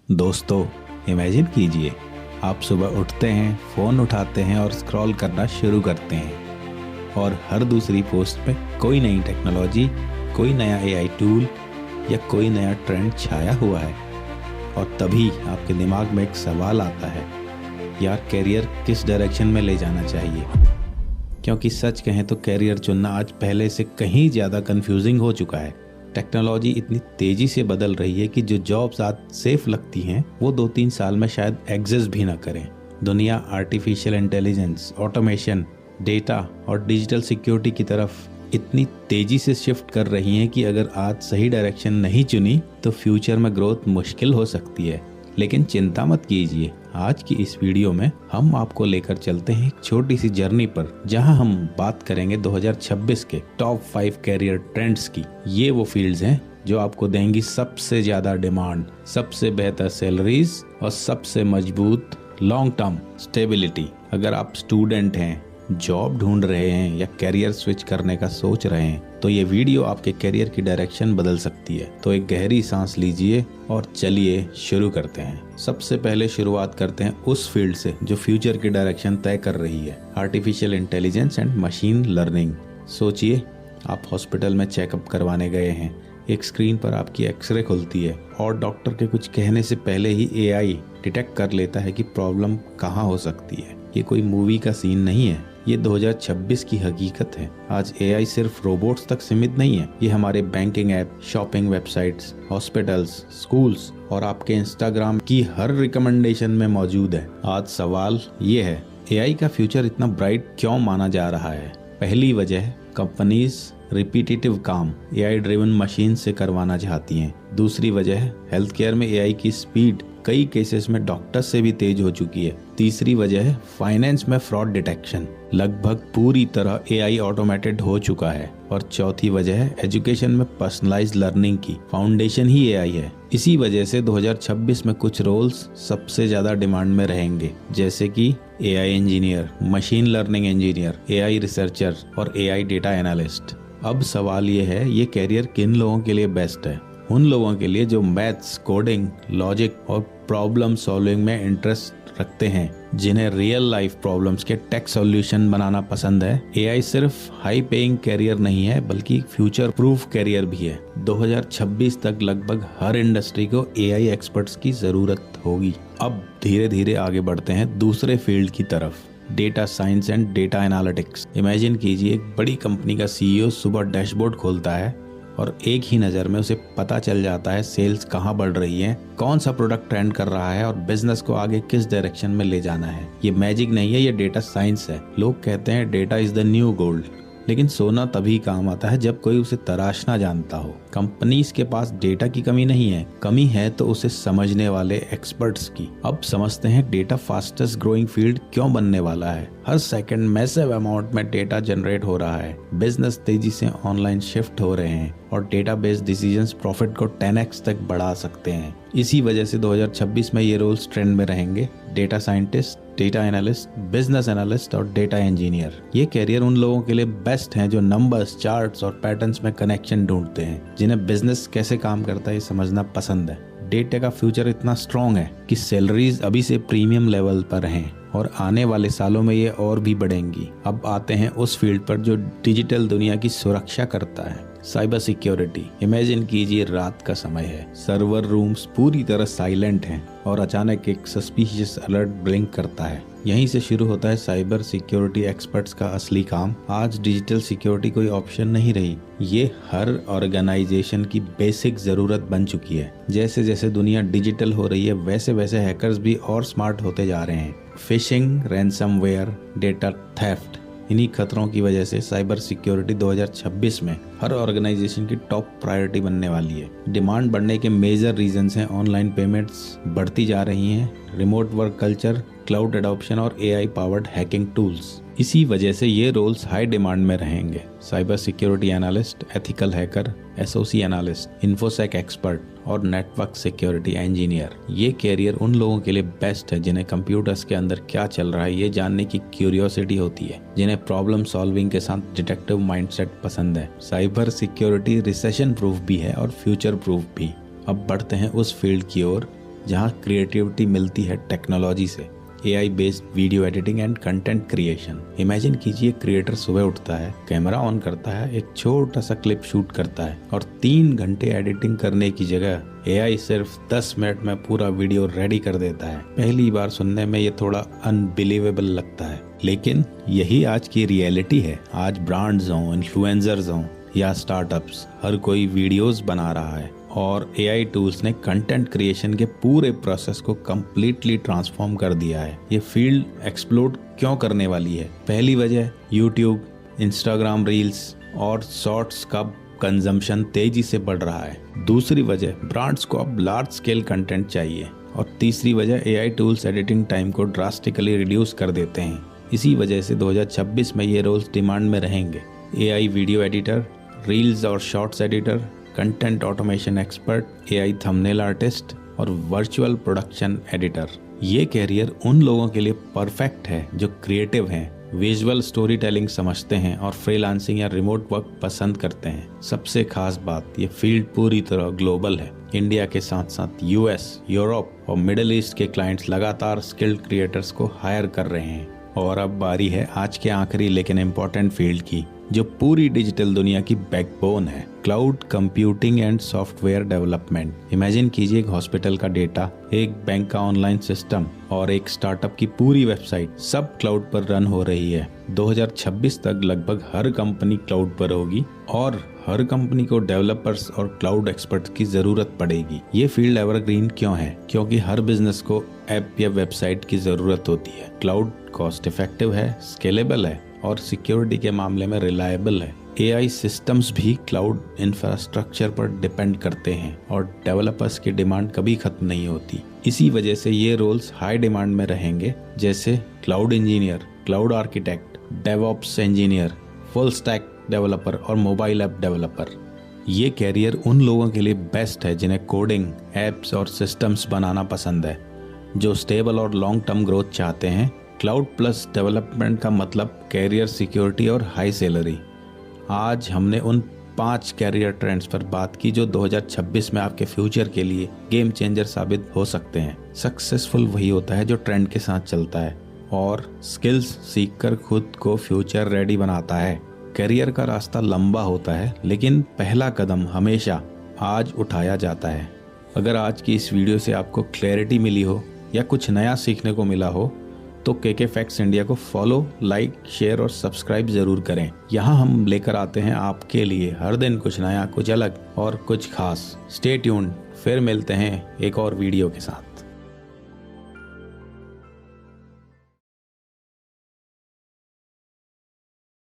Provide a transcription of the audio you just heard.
दोस्तों, इमेजिन कीजिए आप सुबह उठते हैं, फ़ोन उठाते हैं और स्क्रॉल करना शुरू करते हैं और हर दूसरी पोस्ट पे कोई नई टेक्नोलॉजी, कोई नया एआई टूल या कोई नया ट्रेंड छाया हुआ है। और तभी आपके दिमाग में एक सवाल आता है, यार कैरियर किस डायरेक्शन में ले जाना चाहिए। क्योंकि सच कहें तो कैरियर चुनना आज पहले से कहीं ज़्यादा कंफ्यूजिंग हो चुका है। टेक्नोलॉजी इतनी तेजी से बदल रही है कि जो जॉब्स आज सेफ लगती हैं वो 2-3 साल में शायद एग्जिस्ट भी ना करें। दुनिया आर्टिफिशियल इंटेलिजेंस, ऑटोमेशन, डेटा और डिजिटल सिक्योरिटी की तरफ इतनी तेजी से शिफ्ट कर रही है कि अगर आज सही डायरेक्शन नहीं चुनी तो फ्यूचर में ग्रोथ मुश्किल हो सकती है। लेकिन चिंता मत कीजिए, आज की इस वीडियो में हम आपको लेकर चलते हैं एक छोटी सी जर्नी पर, जहां हम बात करेंगे 2026 के टॉप 5 कैरियर ट्रेंड्स की। ये वो फील्ड्स हैं जो आपको देंगी सबसे ज्यादा डिमांड, सबसे बेहतर सैलरीज और सबसे मजबूत लॉन्ग टर्म स्टेबिलिटी। अगर आप स्टूडेंट हैं, जॉब ढूंढ रहे हैं या कैरियर स्विच करने का सोच रहे हैं तो ये वीडियो आपके कैरियर की डायरेक्शन बदल सकती है। तो एक गहरी सांस लीजिए और चलिए शुरू करते हैं। सबसे पहले शुरुआत करते हैं उस फील्ड से जो फ्यूचर की डायरेक्शन तय कर रही है, artificial intelligence and machine learning. सोचिए, आप हॉस्पिटल में चेकअप करवाने गए हैं, एक स्क्रीन पर आपकी एक्सरे खुलती है और डॉक्टर के कुछ कहने से पहले ही एआई डिटेक्ट कर लेता है कि प्रॉब्लम कहाँ हो सकती है। ये कोई मूवी का सीन नहीं है, ये 2026 की हकीकत है। आज एआई सिर्फ रोबोट्स तक सीमित नहीं है, ये हमारे banking app, shopping websites, hospitals, schools और आपके इंस्टाग्राम की हर रिकमेंडेशन में मौजूद है। आज सवाल ये है, एआई का फ्यूचर इतना ब्राइट क्यों माना जा रहा है? पहली वजह, कंपनीज रिपीटेटिव काम एआई ड्रिवन मशीन से करवाना चाहती हैं। दूसरी वजह, हेल्थ केयर में एआई की स्पीड कई केसेस में डॉक्टर से भी तेज हो चुकी है। तीसरी वजह है फाइनेंस में फ्रॉड डिटेक्शन, लगभग पूरी तरह एआई ऑटोमेटेड हो चुका है। और चौथी वजह है एजुकेशन में पर्सनलाइज्ड लर्निंग की फाउंडेशन ही एआई है। इसी वजह से 2026 में कुछ रोल्स सबसे ज्यादा डिमांड में रहेंगे, जैसे कि AI engineer, machine learning engineer, AI researcher और एआई डेटा एनालिस्ट। अब सवाल ये है, ये कैरियर किन लोगों के लिए बेस्ट है? उन लोगों के लिए जो मैथ्स, कोडिंग, लॉजिक और प्रॉब्लम सॉल्विंग में इंटरेस्ट रखते हैं, जिन्हें रियल लाइफ प्रॉब्लम्स के टेक सॉल्यूशन बनाना पसंद है। एआई सिर्फ हाई पेइंग कैरियर नहीं है, बल्कि फ्यूचर प्रूफ कैरियर भी है। 2026 तक लगभग हर इंडस्ट्री को एआई एक्सपर्ट्स की जरूरत होगी। अब धीरे धीरे आगे बढ़ते हैं दूसरे फील्ड की तरफ, data science and data analytics. Imagine कीजिए, एक बड़ी कंपनी का सीईओ सुबह डैशबोर्ड खोलता है और एक ही नज़र में उसे पता चल जाता है सेल्स कहाँ बढ़ रही है, कौन सा प्रोडक्ट ट्रेंड कर रहा है और बिजनेस को आगे किस डायरेक्शन में ले जाना है। ये मैजिक नहीं है, ये डेटा साइंस है। लोग कहते हैं data is the new gold, लेकिन सोना तभी काम आता है जब कोई उसे तराशना जानता हो। कंपनीज के पास डेटा की कमी नहीं है, कमी है तो उसे समझने वाले एक्सपर्ट्स की। अब समझते हैं डेटा फास्टेस्ट ग्रोइंग फील्ड क्यों बनने वाला है। हर सेकंड मैसिव अमाउंट में डेटा जनरेट हो रहा है, बिजनेस तेजी से ऑनलाइन शिफ्ट हो रहे हैं और डेटा बेस्ड डिसीजंस प्रॉफिट को 10x तक बढ़ा सकते हैं। इसी वजह से 2026 में ये रोल्स ट्रेंड में रहेंगे, data scientist, data analyst, business analyst और डेटा इंजीनियर। ये कैरियर उन लोगों के लिए बेस्ट हैं जो नंबर्स, चार्ट्स और पैटर्न्स में कनेक्शन ढूंढते हैं, जिन्हें बिजनेस कैसे काम करता है ये समझना पसंद है। डेटा का फ्यूचर इतना स्ट्रॉन्ग है कि सैलरीज अभी से प्रीमियम लेवल पर हैं और आने वाले सालों में ये और भी बढ़ेंगी। अब आते हैं उस फील्ड पर जो डिजिटल दुनिया की सुरक्षा करता है, साइबर सिक्योरिटी। इमेजिन कीजिए, रात का समय है, सर्वर रूम्स पूरी तरह साइलेंट हैं और अचानक एक सस्पिशियस अलर्ट ब्लिंक करता है। यहीं से शुरू होता है साइबर सिक्योरिटी एक्सपर्ट्स का असली काम। आज डिजिटल सिक्योरिटी कोई ऑप्शन नहीं रही, ये हर ऑर्गेनाइजेशन की बेसिक जरूरत बन चुकी है। जैसे जैसे दुनिया डिजिटल हो रही है, वैसे वैसे हैकर्स भी और स्मार्ट होते जा रहे हैं। फिशिंग, रैंसमवेयर, डेटा थेफ्ट, इन्हीं खतरों की वजह से साइबर सिक्योरिटी 2026 में हर ऑर्गेनाइजेशन की टॉप प्रायोरिटी बनने वाली है। डिमांड बढ़ने के मेजर रीजंस हैं, ऑनलाइन पेमेंट्स बढ़ती जा रही हैं, remote work culture, cloud adoption और एआई पावर्ड हैकिंग टूल्स। इसी वजह से ये रोल्स हाई डिमांड में रहेंगे। Cyber security analyst, ethical hacker, SOC analyst, InfoSec expert और नेटवर्क सिक्योरिटी इंजीनियर। ये कैरियर उन लोगों के लिए बेस्ट है जिन्हें कंप्यूटर्स के अंदर क्या चल रहा है ये जानने की क्यूरियोसिटी होती है, जिन्हें प्रॉब्लम सॉल्विंग के साथ डिटेक्टिव माइंडसेट पसंद है। साइबर सिक्योरिटी रिसेशन प्रूफ भी है और फ्यूचर प्रूफ भी। अब बढ़ते हैं उस फील्ड की ओर, जहां क्रिएटिविटी मिलती है टेक्नोलॉजी से। AI based video editing and content creation. Imagine कीजिए, क्रिएटर सुबह उठता है, कैमरा ऑन करता है, एक छोटा सा क्लिप शूट करता है और 3 घंटे एडिटिंग करने की जगह AI सिर्फ 10 मिनट में पूरा वीडियो रेडी कर देता है। पहली बार सुनने में ये थोड़ा अनबिलीवेबल लगता है, लेकिन यही आज की रियलिटी है। आज ब्रांड्स हों, इन्फ्लुएंसर्स हों या स्टार्टअप्स, हर कोई वीडियोस बना रहा है और AI टूल्स ने कंटेंट क्रिएशन के पूरे प्रोसेस को कम्प्लीटली ट्रांसफॉर्म कर दिया है। ये फील्ड एक्सप्लोड क्यों करने वाली है? पहली वजह, यूट्यूब, इंस्टाग्राम रील्स और शॉर्ट्स का कंजम्पशन तेजी से बढ़ रहा है। दूसरी वजह, ब्रांड्स को अब लार्ज स्केल कंटेंट चाहिए। और तीसरी वजह, AI टूल्स एडिटिंग टाइम को ड्रास्टिकली रिड्यूस कर देते हैं। इसी वजह से 2026 में ये रोल्स डिमांड में रहेंगे। AI वीडियो एडिटर, रील्स और shorts editor, content automation expert, AI thumbnail artist और वर्चुअल प्रोडक्शन एडिटर। ये कैरियर उन लोगों के लिए परफेक्ट है जो क्रिएटिव हैं, विजुअल स्टोरी टेलिंग समझते हैं और फ्रीलांसिंग या रिमोट वर्क पसंद करते हैं। सबसे खास बात, ये फील्ड पूरी तरह ग्लोबल है। इंडिया के साथ साथ US, यूरोप और मिडिल ईस्ट के क्लाइंट्स लगातार स्किल्ड क्रिएटर्स को हायर कर रहे हैं। और अब बारी है आज के आखिरी लेकिन इम्पोर्टेंट फील्ड की, जो पूरी डिजिटल दुनिया की बैकबोन है, cloud computing and software development. Imagine कीजिए, एक हॉस्पिटल का डेटा, एक बैंक का ऑनलाइन सिस्टम और एक स्टार्टअप की पूरी वेबसाइट सब क्लाउड पर रन हो रही है। 2026 तक लगभग हर कंपनी क्लाउड पर होगी और हर कंपनी को डेवलपर्स और क्लाउड एक्सपर्ट्स की जरूरत पड़ेगी। ये फील्ड एवरग्रीन क्यों है? क्योंकि हर बिजनेस को ऐप या वेबसाइट की जरूरत होती है। क्लाउड कॉस्ट इफेक्टिव है, स्केलेबल है और सिक्योरिटी के मामले में रिलायबल है। AI सिस्टम्स भी क्लाउड इंफ्रास्ट्रक्चर पर डिपेंड करते हैं और डेवलपर्स की डिमांड कभी खत्म नहीं होती। इसी वजह से ये रोल्स हाई डिमांड में रहेंगे, जैसे cloud engineer, cloud architect, DevOps engineer, full stack developer और मोबाइल ऐप डेवलपर। ये कैरियर उन लोगों के लिए बेस्ट है जिन्हें कोडिंग, एप्स और सिस्टम्स बनाना पसंद है, जो स्टेबल और लॉन्ग टर्म ग्रोथ चाहते हैं। क्लाउड प्लस डेवलपमेंट का मतलब कैरियर सिक्योरिटी और हाई सैलरी। आज हमने उन 5 कैरियर ट्रेंड्स पर बात की जो 2026 में आपके फ्यूचर के लिए गेम चेंजर साबित हो सकते हैं। सक्सेसफुल वही होता है जो ट्रेंड के साथ चलता है और स्किल्स सीखकर खुद को फ्यूचर रेडी बनाता है। करियर का रास्ता लंबा होता है, लेकिन पहला कदम हमेशा आज उठाया जाता है। अगर आज की इस वीडियो से आपको क्लैरिटी मिली हो या कुछ नया सीखने को मिला हो तो KK फैक्ट्स इंडिया को फॉलो, लाइक, शेयर और सब्सक्राइब जरूर करें। यहाँ हम लेकर आते हैं आपके लिए हर दिन कुछ नया, कुछ अलग और कुछ खास। स्टे ट्यून्ड, फिर मिलते हैं एक और वीडियो के साथ।